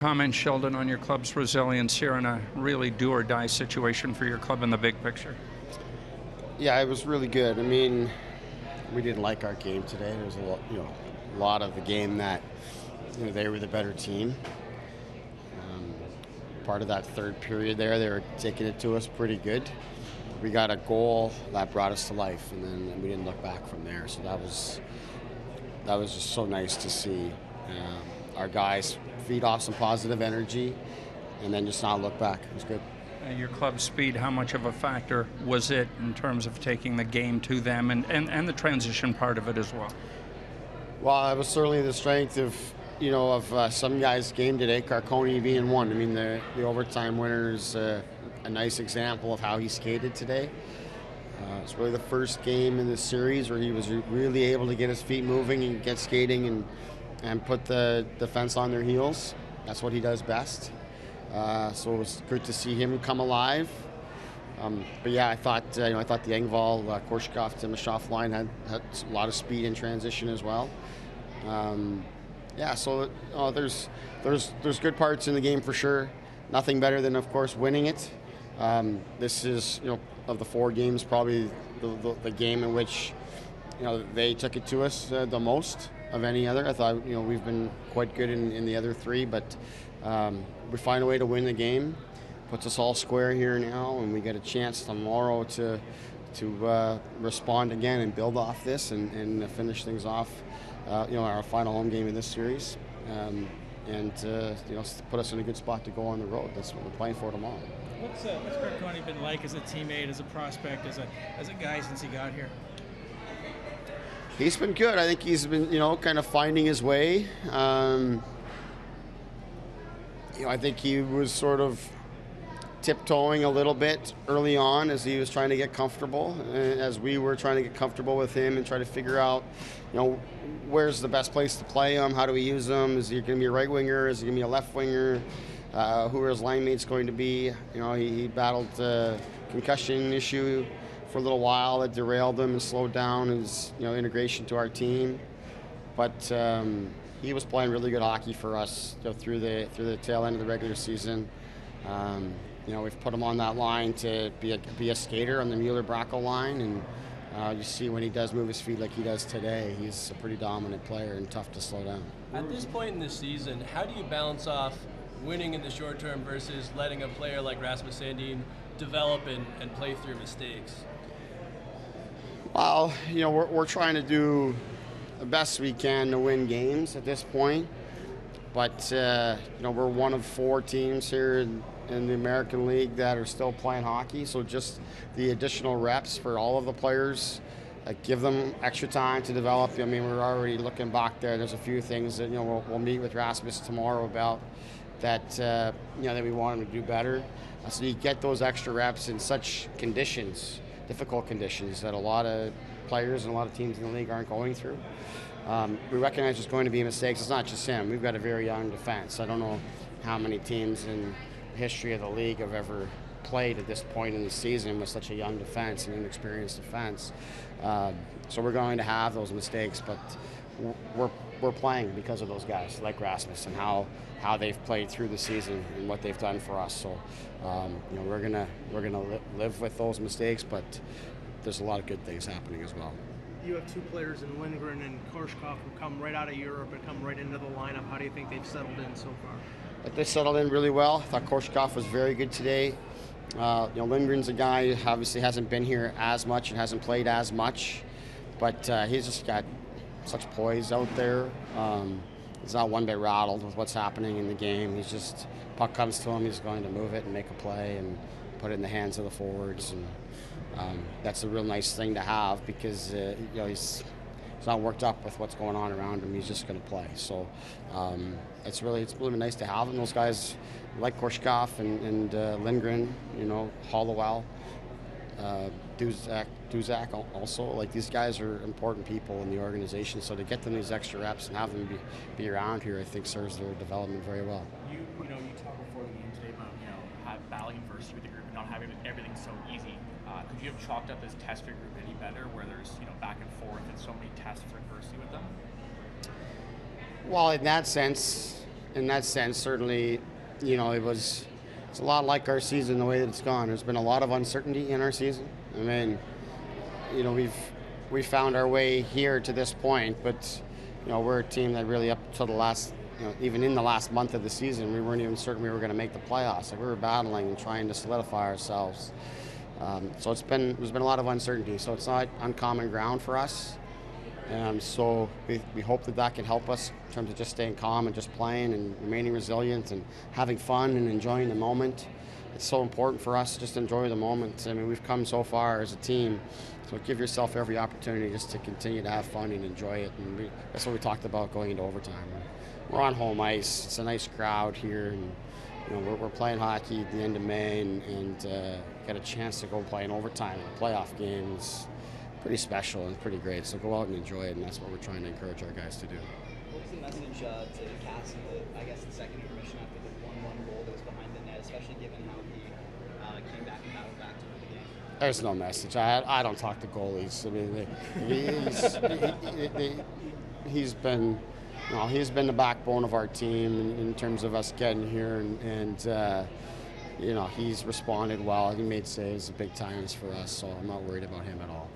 Comment, Sheldon, on your club's resilience here in a really do-or-die situation for your club in the big picture? Yeah, it was really good. I mean, we didn't like our game today. There was a lot of the game that they were the better team. Part of that third period there, they were taking it to us pretty good. We got a goal that brought us to life, and then we didn't look back from there. So that was just so nice to see our guys feed off some positive energy, and then just not look back. It was good. Your club's speed, how much of a factor was it in terms of taking the game to them and the transition part of it as well? Well, it was certainly the strength of some guys' game today, Carconi being one. I mean, the overtime winner is a nice example of how he skated today. It's really the first game in this series where he was really able to get his feet moving and get skating and put the defense on their heels. That's what he does best. So it was good to see him come alive. But yeah, I thought the Engvall, Korshkov, Timashov line had a lot of speed in transition as well. So there's good parts in the game for sure. Nothing better than, of course, winning it. This is, of the four games, probably the game in which they took it to us the most of any other. I thought we've been quite good in the other three, but we find a way to win the game. Puts us all square here now, and we get a chance tomorrow to respond again and build off this and finish things off. Our final home game in this series, and put us in a good spot to go on the road. That's what we're playing for tomorrow. What's Carconi been like as a teammate, as a prospect, as a guy since he got here? He's been good. I think he's been, kind of finding his way. I think he was sort of tiptoeing a little bit early on as he was trying to get comfortable, as we were trying to get comfortable with him and try to figure out, where's the best place to play him, how do we use him, is he going to be a right winger, is he going to be a left winger, who are his line mates going to be. He battled a concussion issue for a little while that derailed him and slowed down his integration to our team, but he was playing really good hockey for us through the tail end of the regular season. We've put him on that line to be a skater on the Mueller-Bracco line, and you see when he does move his feet like he does today, he's a pretty dominant player and tough to slow down. At this point in the season, how do you balance off winning in the short term versus letting a player like Rasmus Sandin develop and play through mistakes? Well, we're trying to do the best we can to win games at this point, but we're one of four teams here in the American League that are still playing hockey, so just the additional reps for all of the players, give them extra time to develop. I mean, we're already looking back there. There's a few things that we'll meet with Rasmus tomorrow about that that we want him to do better. So you get those extra reps in such conditions, difficult conditions that a lot of players and a lot of teams in the league aren't going through. We recognize there's going to be mistakes. It's not just him. We've got a very young defense. I don't know how many teams in the history of the league have ever played at this point in the season with such a young defense and inexperienced defense. So we're going to have those mistakes, but we're playing because of those guys like Rasmus and how they've played through the season and what they've done for us. So we're gonna live with those mistakes, but there's a lot of good things happening as well. You have two players in Lindgren and Korshkov who come right out of Europe and come right into the lineup. How do you think they've settled in so far? But they settled in really well. I thought Korshkov was very good today. Lindgren's a guy who obviously hasn't been here as much and hasn't played as much, but he's just got such poise out there. He's not one bit rattled with what's happening in the game. He's just, puck comes to him, he's going to move it and make a play and put it in the hands of the forwards. And that's a real nice thing to have because he's not worked up with what's going on around him. He's just going to play. So it's really nice to have him. Those guys like Korshkov and Lindgren, Hollowell, Duzak also. Like, these guys are important people in the organization. So to get them these extra reps and have them be around here, I think serves their development very well. You talked before the game today about battling adversity with the group and not having everything so easy. Could you have chalked up this test for your group any better, where there's back and forth and so many tests for adversity with them? Well, in that sense, in that sense, certainly, it's a lot like our season the way that it's gone. There's been a lot of uncertainty in our season. I mean, we found our way here to this point, but we're a team that really up to the last, even in the last month of the season, we weren't even certain we were going to make the playoffs. Like, we were battling and trying to solidify ourselves. So there's been a lot of uncertainty. So it's not uncommon ground for us. So we hope that can help us in terms of just staying calm and just playing and remaining resilient and having fun and enjoying the moment. It's so important for us to just enjoy the moment. I mean, we've come so far as a team, so give yourself every opportunity just to continue to have fun and enjoy it. And that's what we talked about going into overtime. We're on home ice. It's a nice crowd here, and we're playing hockey at the end of May, and get a chance to go play an overtime in a playoff game. It's pretty special and pretty great. So go out and enjoy it, and that's what we're trying to encourage our guys to do. What was the message to Cass in the second intermission after the 1-1 goal that was behind the net, especially given how he came back and battled back to win the game? There's no message. I don't talk to goalies. I mean, he's been the backbone of our team in terms of us getting here, and he's responded well. He made saves, big times for us, so I'm not worried about him at all.